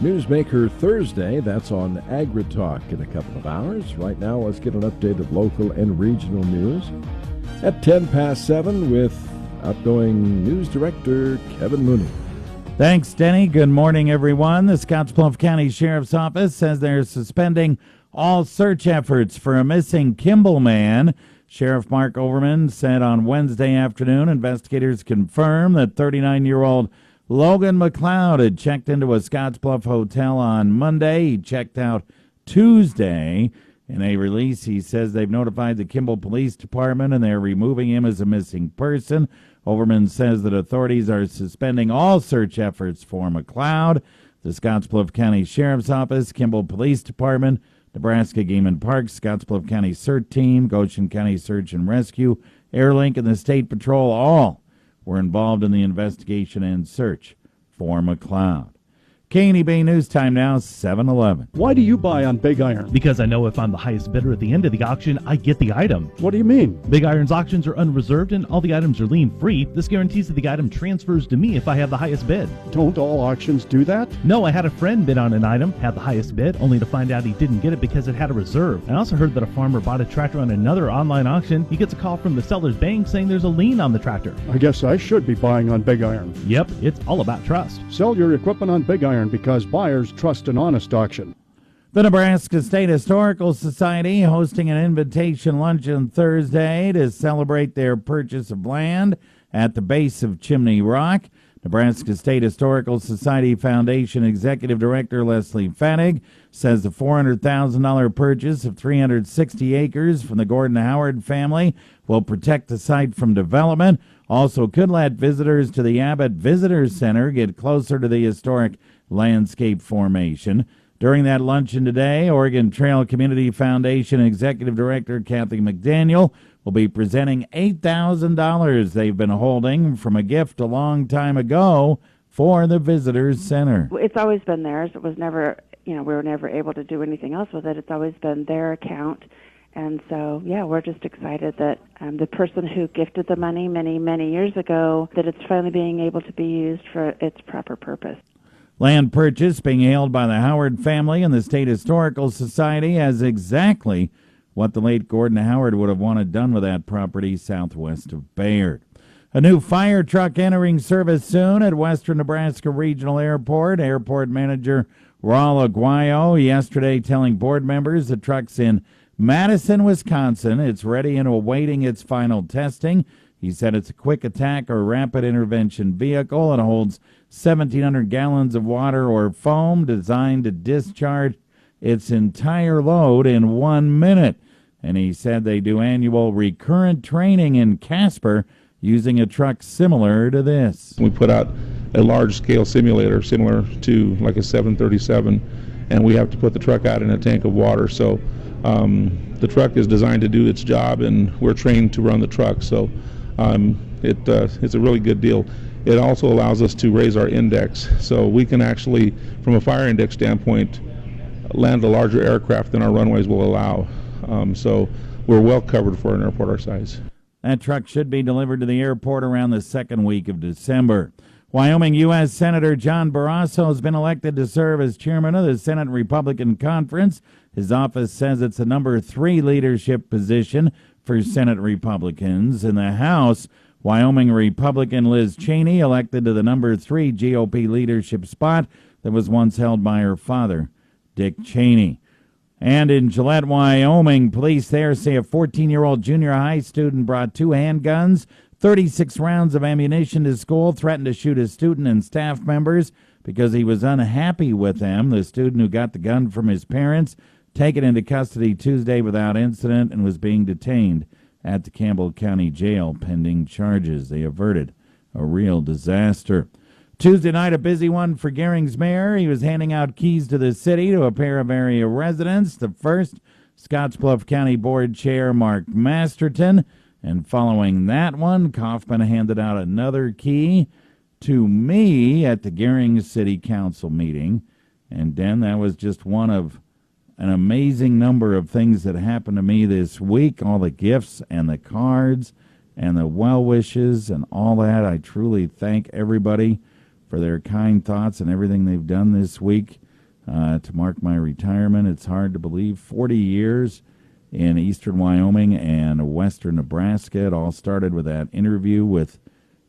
Newsmaker Thursday. That's on AgriTalk in a couple of hours. Right now, let's get an update of local and regional news at 10 past 7 with outgoing news director Kevin Mooney. Thanks, Denny. Good morning, everyone. The Scottsbluff County Sheriff's Office says they're suspending all search efforts for a missing Kimball man. Sheriff Mark Overman said on Wednesday afternoon investigators confirmed that 39-year-old Logan McLeod had checked into a Scottsbluff hotel on Monday. He checked out Tuesday. In a release, he says they've notified the Kimball Police Department and they're removing him as a missing person. Overman says that authorities are suspending all search efforts for McLeod. The Scottsbluff County Sheriff's Office, Kimball Police Department, Nebraska Game and Parks, Scottsbluff County CERT Team, Goshen County Search and Rescue, Airlink, and the State Patrol all were involved in the investigation and search for McLeod. KNEB News Time now, 7:11. Why do you buy on Big Iron? Because I know if I'm the highest bidder at the end of the auction, I get the item. What do you mean? Big Iron's auctions are unreserved and all the items are lien-free. This guarantees that the item transfers to me if I have the highest bid. Don't all auctions do that? No, I had a friend bid on an item, had the highest bid, only to find out he didn't get it because it had a reserve. I also heard that a farmer bought a tractor on another online auction. He gets a call from the seller's bank saying there's a lien on the tractor. I guess I should be buying on Big Iron. Yep, it's all about trust. Sell your equipment on Big Iron because buyers trust an honest auction. The Nebraska State Historical Society hosting an invitation luncheon Thursday to celebrate their purchase of land at the base of Chimney Rock. Nebraska State Historical Society Foundation Executive Director Leslie Fadig says the $400,000 purchase of 360 acres from the Gordon Howard family will protect the site from development. Also could let visitors to the Abbott Visitor Center get closer to the historic landscape formation. During that luncheon today, Oregon Trail Community Foundation Executive Director Kathy McDaniel will be presenting $8,000 they've been holding from a gift a long time ago for the Visitors Center. It's always been theirs. It was never, we were never able to do anything else with it. It's always been their account. And so, we're just excited that the person who gifted the money many, many years ago, that it's finally being able to be used for its proper purpose. Land purchase being hailed by the Howard family and the State Historical Society as exactly what the late Gordon Howard would have wanted done with that property southwest of Bayard. A new fire truck entering service soon at Western Nebraska Regional Airport. Airport manager Raul Aguayo yesterday telling board members the truck's in Madison, Wisconsin. It's ready and awaiting its final testing. He said it's a quick attack or rapid intervention vehicle. It holds 1,700 gallons of water or foam designed to discharge its entire load in 1 minute. And he said they do annual recurrent training in Casper using a truck similar to this. We put out a large-scale simulator similar to like a 737, and we have to put the truck out in a tank of water. So the truck is designed to do its job, and we're trained to run the truck. So it's a really good deal. It also allows us to raise our index, so we can actually, from a fire index standpoint, land a larger aircraft than our runways will allow. So we're well covered for an airport our size. That truck should be delivered to the airport around the second week of December. Wyoming U.S. Senator John Barrasso has been elected to serve as chairman of the Senate Republican Conference. His office says it's the number 3 leadership position for Senate Republicans. In the House, Wyoming Republican Liz Cheney elected to the number 3 GOP leadership spot that was once held by her father, Dick Cheney. And in Gillette, Wyoming, police there say a 14-year-old junior high student brought 2 handguns, 36 rounds of ammunition to school, threatened to shoot his student and staff members because he was unhappy with them. The student who got the gun from his parents taken into custody Tuesday without incident and was being detained at the Campbell County Jail pending charges. They averted a real disaster. Tuesday night, a busy one for Gering's mayor. He was handing out keys to the city to a pair of area residents. The first, Scottsbluff County Board Chair Mark Masterton. And following that one, Kaufman handed out another key to me at the Gering City Council meeting. And then that was just one of an amazing number of things that happened to me this week. All the gifts and the cards and the well wishes and all that. I truly thank everybody for their kind thoughts and everything they've done this week. to mark my retirement. It's hard to believe. 40 years in eastern Wyoming and western Nebraska. It all started with that interview with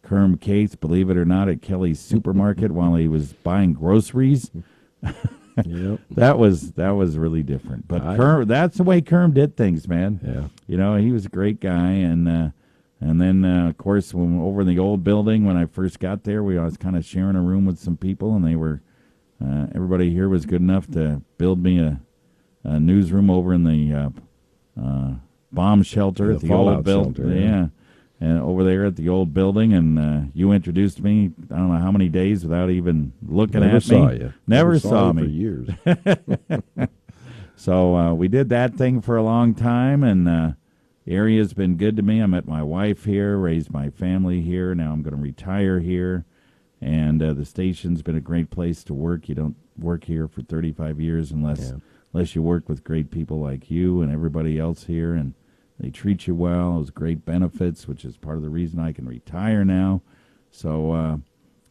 Kerm Cates, believe it or not, at Kelly's Supermarket while he was buying groceries. Yep. That was really different. But Kerm, that's the way Kerm did things, man. Yeah. You know, he was a great guy. And then, of course, when over in the old building, when I first got there, I was kind of sharing a room with some people, and they were everybody here was good enough to build me a newsroom over in the bomb shelter at the old building. Yeah. And over there at the old building, and you introduced me, I don't know how many days without even looking at me. Saw you. Never saw me. For years. So we did that thing for a long time, and the area's been good to me. I met my wife here, raised my family here. Now I'm going to retire here, and the station's been a great place to work. You don't work here for 35 years unless you work with great people like you and everybody else here, and they treat you well. It was great benefits, which is part of the reason I can retire now. So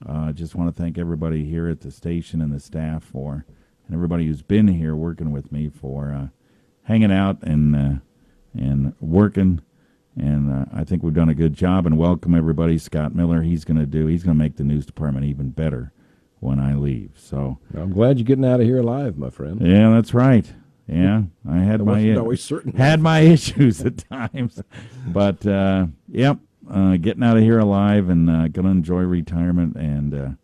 I just want to thank everybody here at the station and the staff and everybody who's been here working with me for hanging out and working. And I think we've done a good job. And welcome everybody. Scott Miller, he's going to make the news department even better when I leave. So I'm glad you're getting out of here alive, my friend. Yeah, that's right. Yeah, I had my issues at times, but getting out of here alive and gonna enjoy retirement. And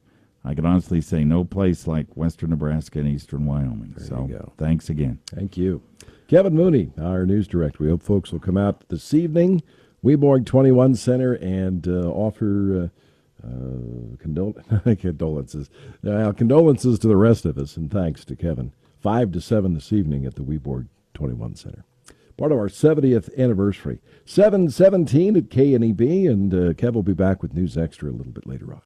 I can honestly say no place like western Nebraska and eastern Wyoming. There so you go. Thanks again. Thank you, Kevin Mooney, our news director. We hope folks will come out this evening, Weborg 21 Center, and offer condolences. Condolences to the rest of us, and thanks to Kevin. 5 to 7 this evening at the Weborg 21 Center. Part of our 70th anniversary. 7:17 at KNEB, and Kev will be back with News Extra a little bit later on.